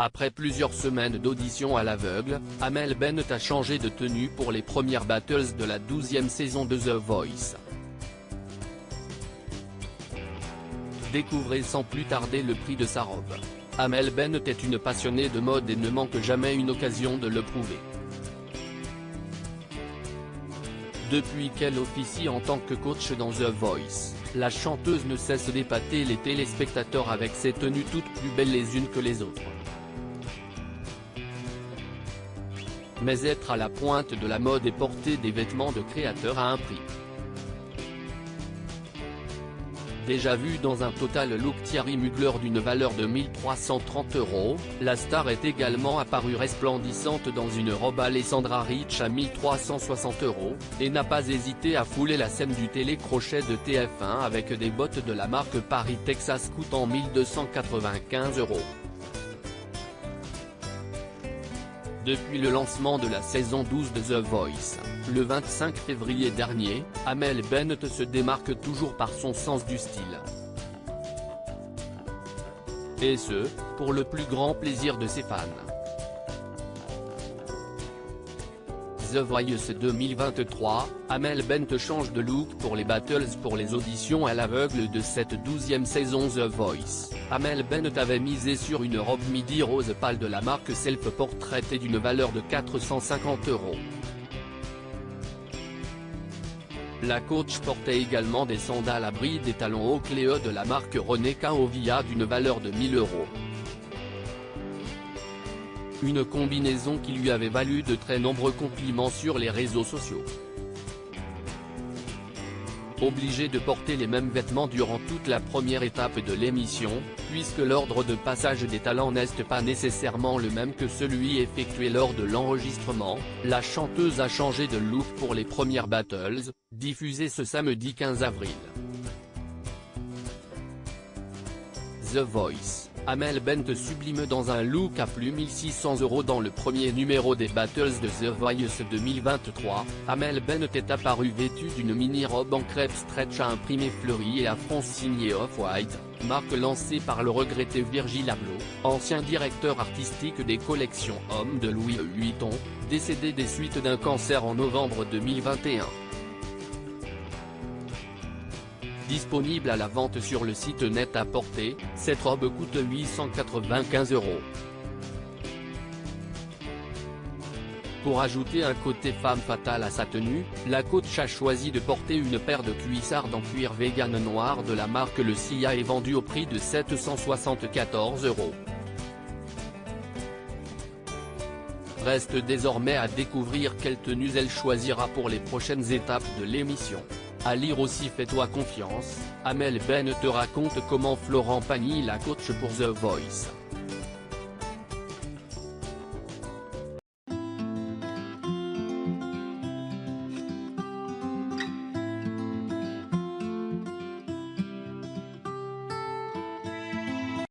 Après plusieurs semaines d'audition à l'aveugle, Amel Bent a changé de tenue pour les premières battles de la 12e saison de The Voice. Découvrez sans plus tarder le prix de sa robe. Amel Bent est une passionnée de mode et ne manque jamais une occasion de le prouver. Depuis qu'elle officie en tant que coach dans The Voice, la chanteuse ne cesse d'épater les téléspectateurs avec ses tenues toutes plus belles les unes que les autres. Mais être à la pointe de la mode et porter des vêtements de créateurs a un prix. Déjà vue dans un total look Thierry Mugler d'une valeur de 1330 €, la star est également apparue resplendissante dans une robe Alessandra Rich à 1360 €, et n'a pas hésité à fouler la scène du télécrochet de TF1 avec des bottes de la marque Paris Texas coûtant 1295 €. Depuis le lancement de la saison 12 de The Voice, le 25 février dernier, Amel Bent se démarque toujours par son sens du style. Et ce, pour le plus grand plaisir de ses fans. The Voice 2023, Amel Bent change de look pour les battles pour les auditions à l'aveugle de cette 12e saison The Voice. Amel Bent avait misé sur une robe midi rose pâle de la marque Self Portrait et d'une valeur de 450 €. La coach portait également des sandales à bride et talons hauts Cléo de la marque René Caovia d'une valeur de 1000 €. Une combinaison qui lui avait valu de très nombreux compliments sur les réseaux sociaux. Obligé de porter les mêmes vêtements durant toute la première étape de l'émission, puisque l'ordre de passage des talents n'est pas nécessairement le même que celui effectué lors de l'enregistrement, la chanteuse a changé de look pour les premières battles, diffusées ce samedi 15 avril. The Voice. Amel Bent sublime dans un look à plus 1600 € dans le premier numéro des Battles de The Voice 2023, Amel Bent est apparue vêtue d'une mini-robe en crêpe stretch à imprimé fleuri et à front signé Off-White, marque lancée par le regretté Virgil Abloh, ancien directeur artistique des collections hommes de Louis Vuitton, décédé des suites d'un cancer en novembre 2021. Disponible à la vente sur le site Net-à-Porter, cette robe coûte 895 €. Pour ajouter un côté femme fatale à sa tenue, la coach a choisi de porter une paire de cuissardes en cuir vegan noir de la marque Le Sia et vendue au prix de 774 €. Reste désormais à découvrir quelle tenue elle choisira pour les prochaines étapes de l'émission. À lire aussi Fais-toi confiance, Amel Bent te raconte comment Florent Pagny la coach pour The Voice.